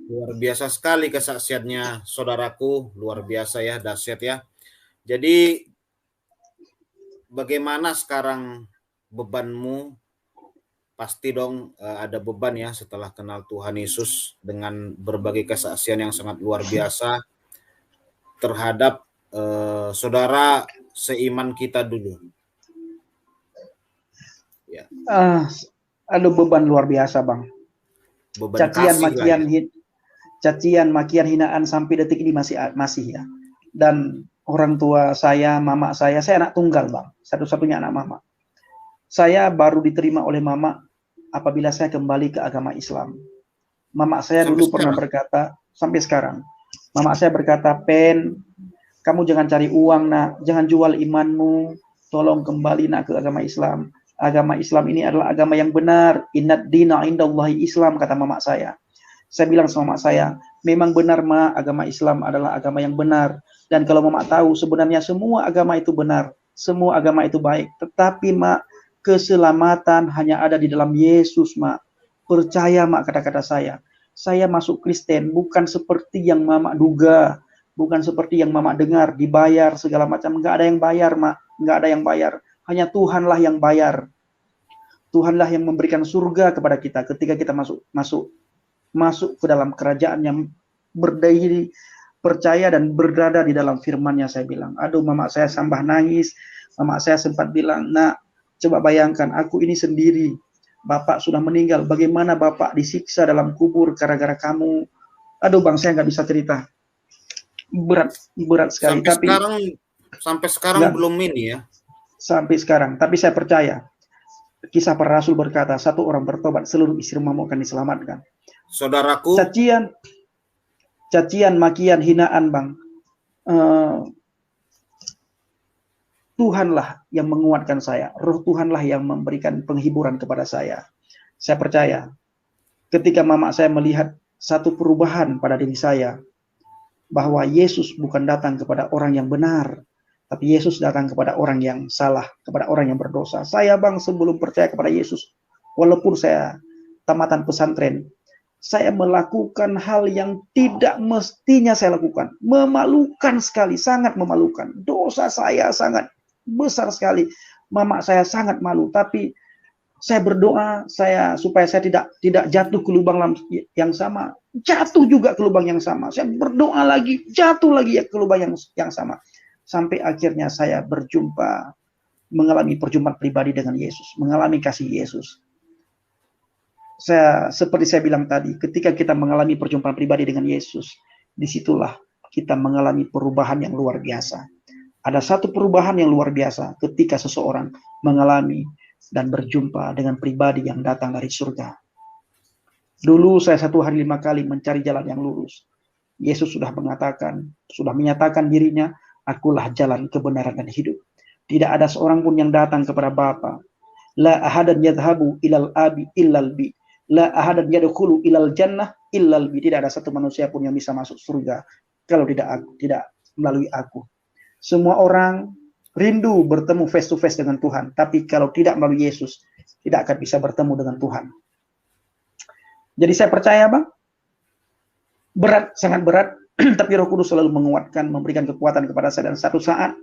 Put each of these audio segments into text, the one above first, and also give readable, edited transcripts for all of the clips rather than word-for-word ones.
Luar biasa sekali kesaksiannya saudaraku, luar biasa ya, dahsyat ya. Jadi bagaimana sekarang bebanmu? Pasti dong ada beban ya setelah kenal Tuhan Yesus dengan berbagai kesaksian yang sangat luar biasa terhadap saudara seiman kita dulu. Ya. Aduh, beban luar biasa, Bang. Beban Cacian, kasih lah makian, ya. cacian, makian, hinaan sampai detik ini masih ya. Dan orang tua saya, mama saya anak tunggal, Bang. Satu-satunya anak mama. Saya baru diterima oleh mama apabila saya kembali ke agama Islam. Mama saya Sampai dulu pernah sekarang? berkata, sampai sekarang, mama saya berkata, "Pen, kamu jangan cari uang, nak. Jangan jual imanmu. Tolong kembali, nak, ke agama Islam. Agama Islam ini adalah agama yang benar. Innad dina indallahi Islam," kata mama saya. Saya bilang sama mama saya, "Memang benar, Ma, agama Islam adalah agama yang benar. Dan kalau mama tahu, sebenarnya semua agama itu benar. Semua agama itu baik. Tetapi, Ma, keselamatan hanya ada di dalam Yesus, Ma. Percaya, Ma," kata-kata saya. Saya masuk Kristen bukan seperti yang mama duga, bukan seperti yang mama dengar, dibayar segala macam. Enggak ada yang bayar, Ma. Enggak ada yang bayar. Hanya Tuhanlah yang bayar. Tuhanlah yang memberikan surga kepada kita ketika kita masuk ke dalam kerajaan yang berdiri, percaya dan berada di dalam firman-Nya. Saya bilang, aduh, mama saya sambah nangis. Mama saya sempat bilang, "Nak, coba bayangkan, aku ini sendiri. Bapak sudah meninggal. Bagaimana Bapak disiksa dalam kubur gara-gara kamu?" Aduh, Bang, saya nggak bisa cerita. Berat sekali. Sampai sekarang enggak, belum ini ya. Sampai sekarang. Tapi saya percaya. Kisah para Rasul berkata, satu orang bertobat, seluruh istri rumahmu akan diselamatkan. Saudaraku, cacian, makian, hinaan, Bang. Tuhanlah yang menguatkan saya. Roh Tuhanlah yang memberikan penghiburan kepada saya. Saya percaya ketika mama saya melihat satu perubahan pada diri saya, bahwa Yesus bukan datang kepada orang yang benar, tapi Yesus datang kepada orang yang salah, kepada orang yang berdosa. Saya, Bang, sebelum percaya kepada Yesus, walaupun saya tamatan pesantren, saya melakukan hal yang tidak mestinya saya lakukan. Memalukan sekali, sangat memalukan. Dosa saya sangat besar sekali. Mama saya sangat malu, tapi saya berdoa supaya saya tidak jatuh ke lubang yang sama. Jatuh juga ke lubang yang sama. Saya berdoa lagi, jatuh lagi ke lubang yang sama. Sampai akhirnya saya mengalami perjumpaan pribadi dengan Yesus, mengalami kasih Yesus. Seperti saya bilang tadi, ketika kita mengalami perjumpaan pribadi dengan Yesus, disitulah kita mengalami perubahan yang luar biasa. Ada satu perubahan yang luar biasa ketika seseorang mengalami dan berjumpa dengan pribadi yang datang dari surga. Dulu saya 1 hari 5 kali mencari jalan yang lurus. Yesus sudah menyatakan dirinya, "Akulah jalan, kebenaran, dan hidup. Tidak ada seorang pun yang datang kepada Bapa. La ahadan yadhabu ilal abi illal bi. La ahadan yadkhulu ilal jannah illal bi." Tidak ada satu manusia pun yang bisa masuk surga kalau tidak melalui aku. Semua orang rindu bertemu face to face dengan Tuhan, tapi kalau tidak melalui Yesus, tidak akan bisa bertemu dengan Tuhan. Jadi saya percaya, Bang, berat, sangat berat, tapi Roh Kudus selalu menguatkan, memberikan kekuatan kepada saya, dan satu saat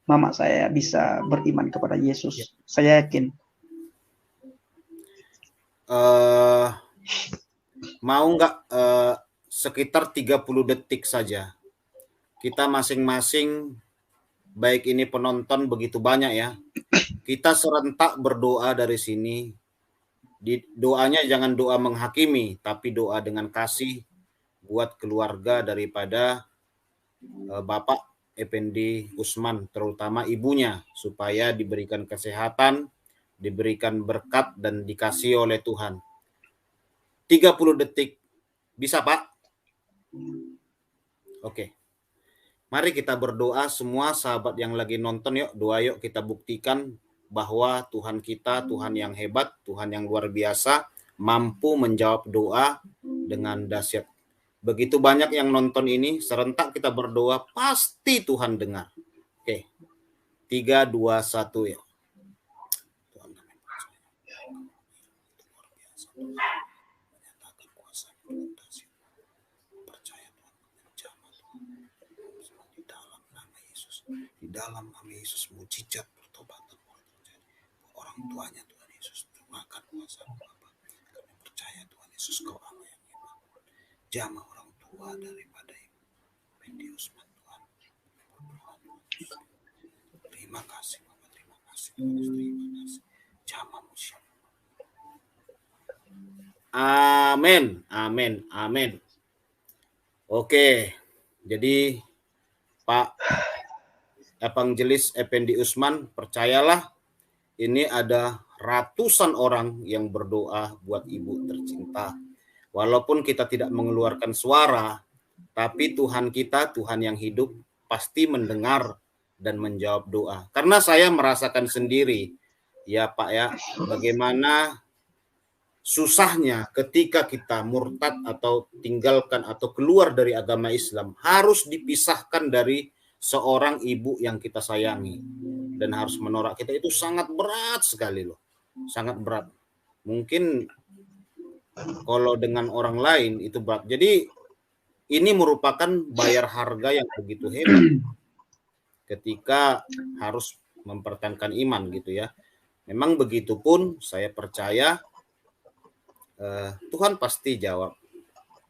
mama saya bisa beriman kepada Yesus. Saya yakin. Mau nggak sekitar 30 detik saja, kita masing-masing, baik ini penonton begitu banyak ya, kita serentak berdoa dari sini. Doanya jangan doa menghakimi, tapi doa dengan kasih buat keluarga daripada Bapak Effendi Usman, terutama ibunya, supaya diberikan kesehatan, diberikan berkat, dan dikasih oleh Tuhan. 30 detik. Bisa, Pak? Oke. Mari kita berdoa semua sahabat yang lagi nonton, yuk doa, yuk kita buktikan bahwa Tuhan kita Tuhan yang hebat, Tuhan yang luar biasa, mampu menjawab doa dengan dahsyat. Begitu banyak yang nonton ini, serentak kita berdoa, pasti Tuhan dengar. Oke. 3, 2, 1 ya. Tuhan menyatakan kuasa. dalam nama Yesus mujizat pertobatan orang tuanya Tuhan Yesus, makan kuasa Bapa. Kami percaya Tuhan Yesus Kau Allah yang hebat. Jamah orang tua daripada Pendi Usman Tuhan. Terima kasih Bapak, terima kasih Tuhan Yesus, terima kasih. Jamah musyam. Amin, amin, amin. Oke, jadi Pak Evangelis Effendi Usman, percayalah ini ada ratusan orang yang berdoa buat Ibu tercinta. Walaupun kita tidak mengeluarkan suara, tapi Tuhan kita, Tuhan yang hidup, pasti mendengar dan menjawab doa. Karena saya merasakan sendiri, ya Pak ya, bagaimana susahnya ketika kita murtad atau tinggalkan atau keluar dari agama Islam, harus dipisahkan dari seorang ibu yang kita sayangi dan harus menolak kita, itu sangat berat sekali loh, sangat berat. Mungkin kalau dengan orang lain itu berat. Jadi ini merupakan bayar harga yang begitu hebat ketika harus mempertahankan iman gitu ya. Memang begitu pun saya percaya Tuhan pasti jawab.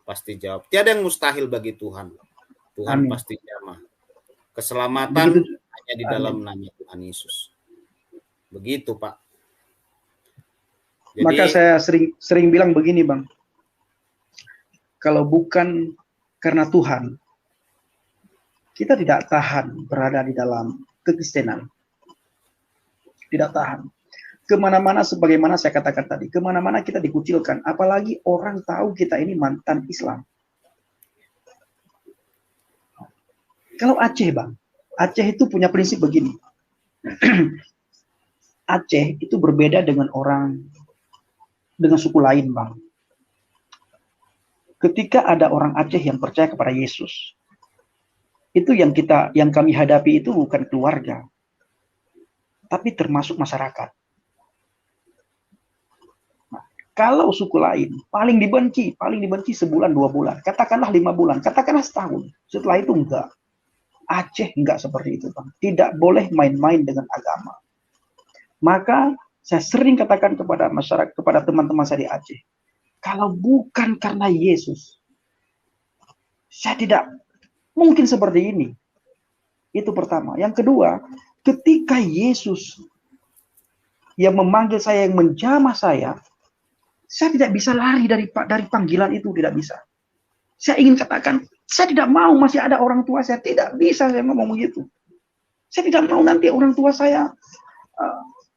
Pasti jawab. Tiada yang mustahil bagi Tuhan. Tuhan Amin. Pasti jamah. Keselamatan begitu. Hanya di dalam Amin. Nama Tuhan Yesus. Begitu, Pak. Jadi, maka saya sering bilang begini, Bang. Kalau bukan karena Tuhan, kita tidak tahan berada di dalam kekristenan. Tidak tahan. Kemana-mana, sebagaimana saya katakan tadi, kemana-mana kita dikucilkan, apalagi orang tahu kita ini mantan Islam. Kalau Aceh, Bang, Aceh itu punya prinsip begini. Aceh itu berbeda dengan suku lain, Bang. Ketika ada orang Aceh yang percaya kepada Yesus, itu yang kami hadapi itu bukan keluarga, tapi termasuk masyarakat. Kalau suku lain paling dibenci sebulan 2 bulan, katakanlah 5 bulan, katakanlah setahun. Setelah itu enggak. Aceh enggak seperti itu, Bang. Tidak boleh main-main dengan agama. Maka saya sering katakan kepada masyarakat, kepada teman-teman saya di Aceh, kalau bukan karena Yesus, saya tidak mungkin seperti ini. Itu pertama. Yang kedua, ketika Yesus yang memanggil saya, yang menjamah saya tidak bisa lari dari panggilan itu, tidak bisa. Saya ingin katakan, saya tidak mau masih ada orang tua saya, tidak bisa saya ngomong begitu. Saya tidak mau nanti orang tua saya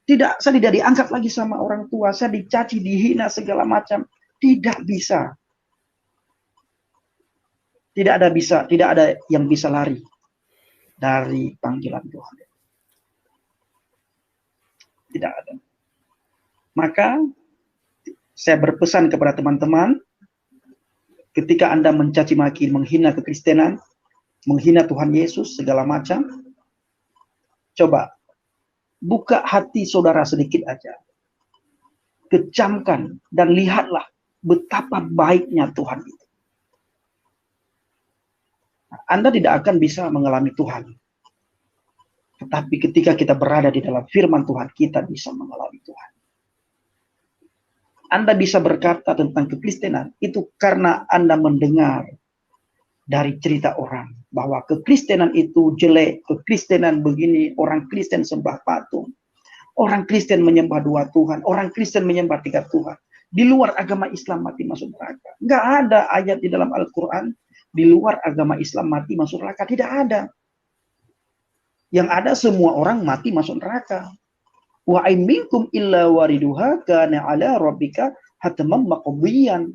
saya tidak diangkat lagi sama orang tua, saya dicaci, dihina segala macam, tidak bisa. Tidak ada yang bisa lari dari panggilan Tuhan. Tidak ada. Maka saya berpesan kepada teman-teman, ketika Anda mencaci maki, menghina kekristenan, menghina Tuhan Yesus, segala macam, coba buka hati saudara sedikit aja. Kecamkan dan lihatlah betapa baiknya Tuhan itu. Anda tidak akan bisa mengalami Tuhan. Tetapi ketika kita berada di dalam firman Tuhan, kita bisa mengalami Tuhan. Anda bisa berkata tentang kekristenan itu karena Anda mendengar dari cerita orang bahwa kekristenan itu jelek, kekristenan begini, orang Kristen sembah patung, orang Kristen menyembah 2 Tuhan, orang Kristen menyembah 3 Tuhan. Di luar agama Islam mati masuk neraka. Enggak ada ayat di dalam Al-Quran di luar agama Islam mati masuk neraka, tidak ada. Yang ada semua orang mati masuk neraka. Wa in minkum illa wariduha kana ala rabbika hatman maqdiyan.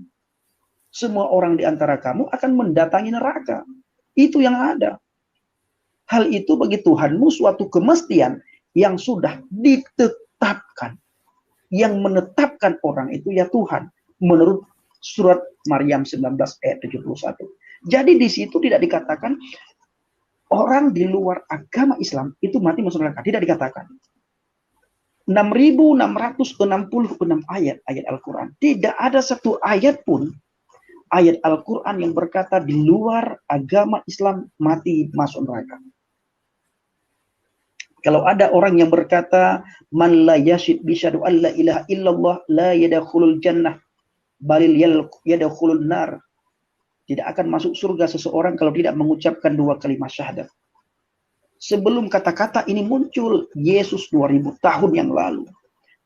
Semua orang di antara kamu akan mendatangi neraka. Itu yang ada. Hal itu bagi Tuhanmu suatu kemestian yang sudah ditetapkan. Yang menetapkan orang itu ya Tuhan. Menurut surat Maryam 19 ayat 71. Jadi di situ tidak dikatakan orang di luar agama Islam itu mati masuk neraka. Tidak dikatakan. 6.666 ayat Al-Quran. Tidak ada satu ayat pun ayat Al-Quran yang berkata di luar agama Islam mati masuk neraka. Kalau ada orang yang berkata, man la yashid bisyadu an la ilaha illallah la yadakhulul jannah balil yadakhulul nar. Tidak akan masuk surga seseorang kalau tidak mengucapkan 2 kalimat syahadat. Sebelum kata-kata ini muncul, Yesus 2000 tahun yang lalu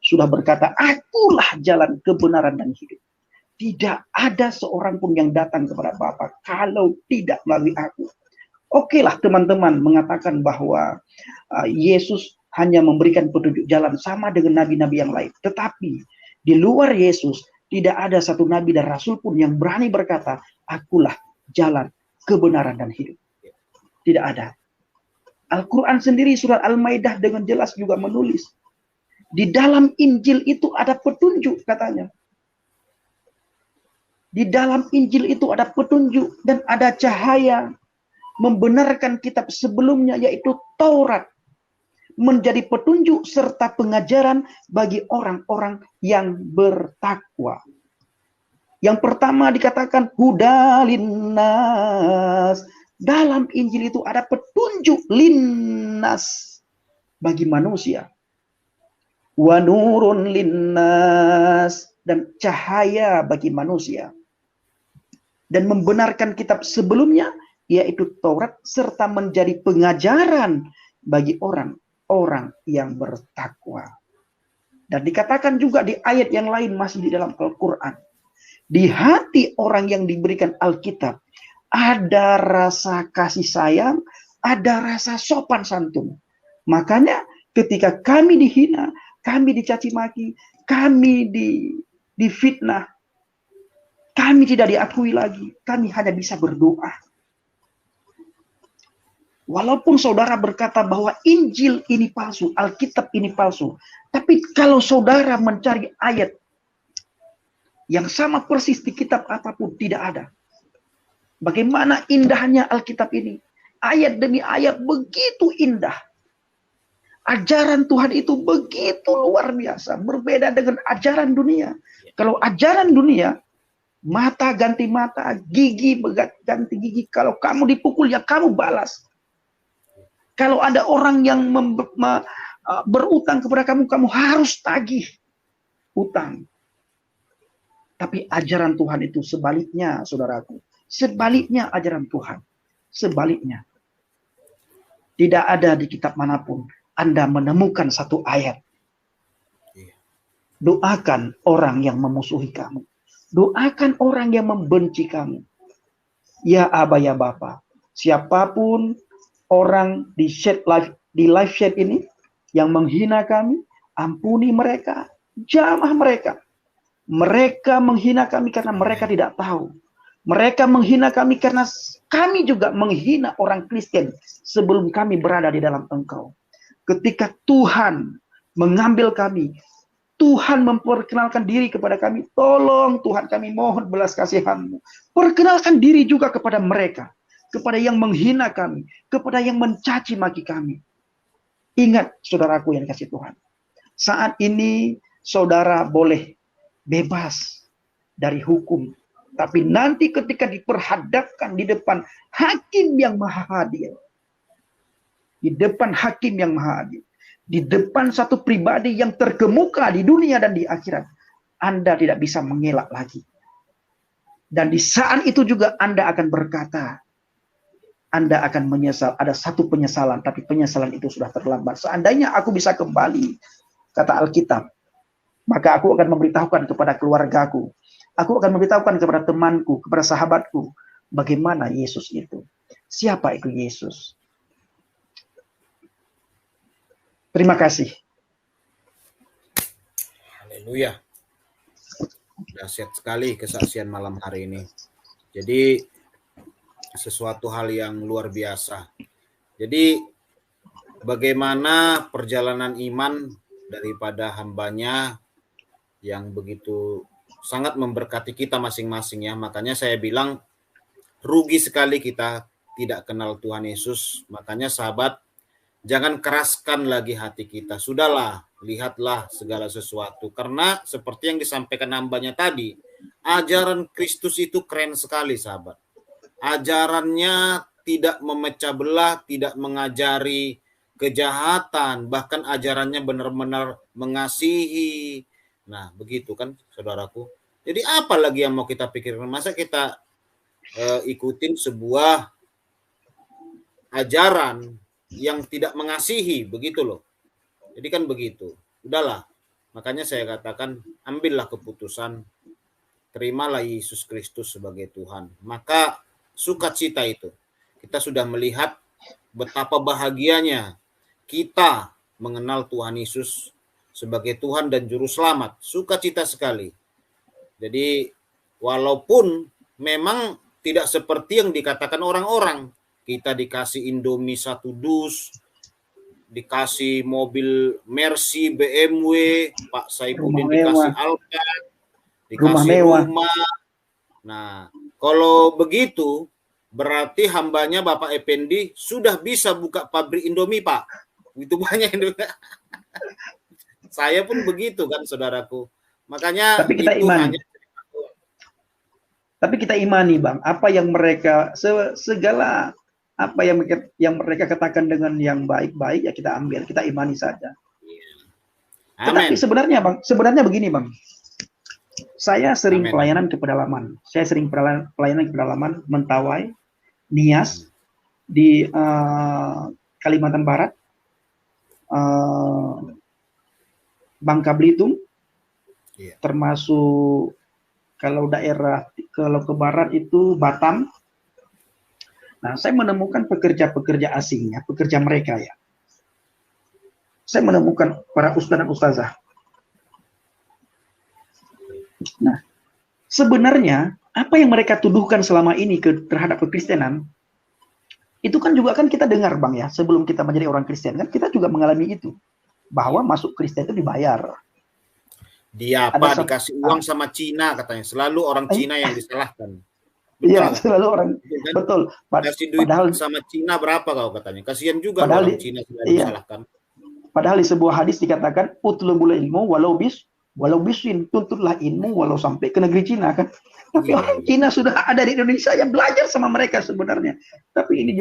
sudah berkata, akulah jalan kebenaran dan hidup. Tidak ada seorang pun yang datang kepada Bapa kalau tidak melalui aku. Okelah teman-teman mengatakan bahwa Yesus hanya memberikan petunjuk jalan sama dengan nabi-nabi yang lain. Tetapi di luar Yesus tidak ada satu nabi dan rasul pun yang berani berkata, akulah jalan, kebenaran, dan hidup. Tidak ada. Al-Quran sendiri surat Al-Maidah dengan jelas juga menulis. Di dalam Injil itu ada petunjuk katanya. Di dalam Injil itu ada petunjuk dan ada cahaya membenarkan kitab sebelumnya yaitu Taurat. Menjadi petunjuk serta pengajaran bagi orang-orang yang bertakwa. Yang pertama dikatakan huda linnas. Dalam Injil itu ada petunjuk linnas bagi manusia. Wa nurun linnas, dan cahaya bagi manusia. Dan membenarkan kitab sebelumnya yaitu Taurat serta menjadi pengajaran bagi orang-orang yang bertakwa. Dan dikatakan juga di ayat yang lain masih di dalam Al-Quran. Di hati orang yang diberikan Alkitab ada rasa kasih sayang, ada rasa sopan santun. Makanya ketika kami dihina, kami dicaci maki, kami difitnah, kami tidak diakui lagi, kami hanya bisa berdoa. Walaupun saudara berkata bahwa Injil ini palsu, Alkitab ini palsu, tapi kalau saudara mencari ayat yang sama persis di kitab apapun, tidak ada. Bagaimana indahnya Alkitab ini. Ayat demi ayat begitu indah. Ajaran Tuhan itu begitu luar biasa. Berbeda dengan ajaran dunia. Kalau ajaran dunia, mata ganti mata, gigi ganti gigi. Kalau kamu dipukul, ya kamu balas. Kalau ada orang yang berutang kepada kamu, kamu harus tagih utang. Tapi ajaran Tuhan itu sebaliknya, saudaraku. Sebaliknya ajaran Tuhan. Sebaliknya. Tidak ada di kitab manapun Anda menemukan satu ayat. Doakan orang yang memusuhi kamu. Doakan orang yang membenci kamu. Ya Aba, ya Bapa. Siapapun orang di live chat ini yang menghina kami, ampuni mereka. Jamah mereka. Mereka menghina kami karena mereka tidak tahu. Mereka menghina kami karena kami juga menghina orang Kristen sebelum kami berada di dalam Engkau. Ketika Tuhan mengambil kami, Tuhan memperkenalkan diri kepada kami. Tolong Tuhan, kami mohon belas kasihan-Mu. Perkenalkan diri juga kepada mereka. Kepada yang menghina kami. Kepada yang mencaci maki kami. Ingat saudaraku yang dikasih Tuhan. Saat ini saudara boleh bebas dari hukum. Tapi nanti ketika diperhadapkan di depan hakim yang maha adil. Di depan hakim yang maha adil. Di depan satu pribadi yang terkemuka di dunia dan di akhirat. Anda tidak bisa mengelak lagi. Dan di saat itu juga Anda akan berkata, Anda akan menyesal. Ada satu penyesalan, tapi penyesalan itu sudah terlambat. Seandainya aku bisa kembali, kata Alkitab, maka aku akan memberitahukan kepada keluargaku. Aku akan memberitahukan kepada temanku, kepada sahabatku, bagaimana Yesus itu. Siapa itu Yesus? Terima kasih. Haleluya. Dahsyat sekali kesaksian malam hari ini. Jadi sesuatu hal yang luar biasa. Jadi bagaimana perjalanan iman daripada hambanya yang begitu sangat memberkati kita masing-masing ya. Makanya saya bilang rugi sekali kita tidak kenal Tuhan Yesus. Makanya sahabat, jangan keraskan lagi hati kita. Sudahlah, lihatlah segala sesuatu. Karena seperti yang disampaikan hambanya tadi, ajaran Kristus itu keren sekali sahabat. Ajarannya tidak memecah belah, tidak mengajari kejahatan, bahkan ajarannya benar-benar mengasihi. Nah, begitu kan, saudaraku. Jadi apa lagi yang mau kita pikirkan? Masa kita ikutin sebuah ajaran yang tidak mengasihi, begitu loh. Jadi kan begitu. Udahlah. Makanya saya katakan, ambillah keputusan, terimalah Yesus Kristus sebagai Tuhan. Maka sukacita itu. Kita sudah melihat betapa bahagianya kita mengenal Tuhan Yesus sebagai Tuhan dan Juru Selamat. Sukacita sekali. Jadi walaupun memang tidak seperti yang dikatakan orang-orang, kita dikasih Indomie 1 dus, dikasih mobil Mercy, BMW, Pak Saifuddin dikasih Alphard, dikasih rumah. Nah, kalau begitu berarti hambanya Bapak Effendi sudah bisa buka pabrik Indomie, Pak. Begitu banyak Indomie. Saya pun begitu kan, saudaraku. Makanya tapi kita imani. Tapi kita imani, Bang, apa yang mereka segala apa yang mereka katakan dengan yang baik-baik ya kita ambil, kita imani saja. Tetapi sebenarnya, Bang, begini, Bang. Saya sering pelayanan ke pedalaman. Saya sering pelayanan ke pedalaman, Mentawai, Nias, di Kalimantan Barat, Bangka Belitung, termasuk kalau ke barat itu Batam. Nah, saya menemukan pekerja-pekerja asingnya, pekerja mereka ya. Saya menemukan para ustaz dan ustazah. Nah, sebenarnya apa yang mereka tuduhkan selama ini terhadap kekristenan, itu kan juga kan kita dengar, Bang, ya, sebelum kita menjadi orang Kristen, kan kita juga mengalami itu. Bahwa masuk Kristen itu dibayar. Dia apa dikasih uang sama Cina katanya, selalu orang Cina yang disalahkan. Iya, selalu orang, kan? Betul. Kasih duit sama Cina berapa kau katanya? Kasihan juga orang Cina selalu disalahkan. Padahal di sebuah hadis dikatakan utlubul ilmu walau bisin, tuntutlah ilmu walau sampai ke negeri Cina kan. Tapi orang Cina sudah ada di Indonesia yang belajar sama mereka sebenarnya. Tapi ini